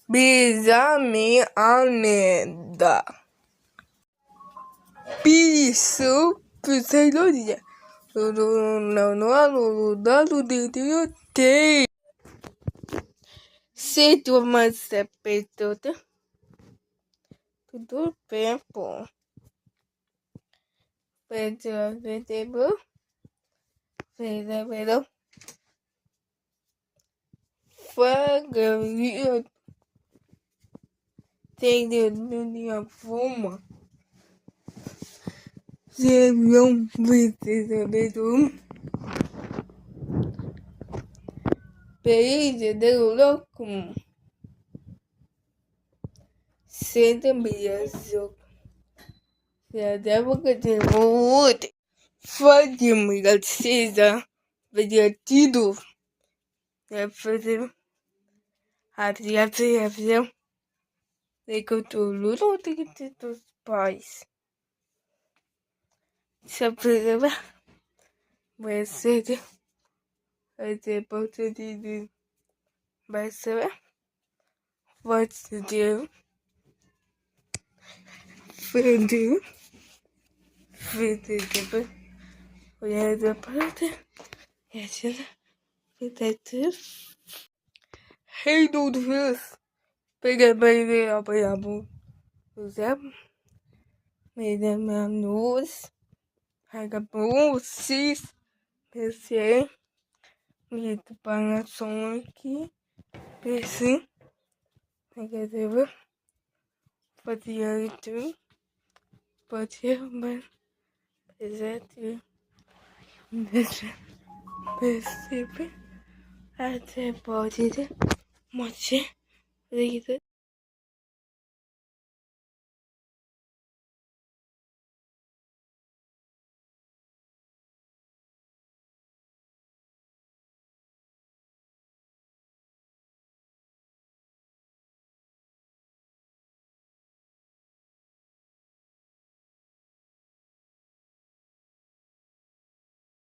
Besame Aneda. Isso, pseudonia. No dado de tem. Se tu mais repetida, tudo bem, pô. Vegetable, favorito, tem de minha forma. Se não vegetable, país de louco. Senta mesmo. Se deve que tem muito. Faz-me acesa. Vegetado. Deve fazer. Até Ecotulo tem que ter dos pais. Se a pessoa vai ser oportunidade, vai ser você deu, fez depois, olhar da porta, e assim, fez rei do Deus, pega bem a bom, José, me dá minha luz, pega bom, cis, PC, me para som aqui, PC, pega depois, fazia isso, pode ser, mas, exato, percebe, até pode, moche,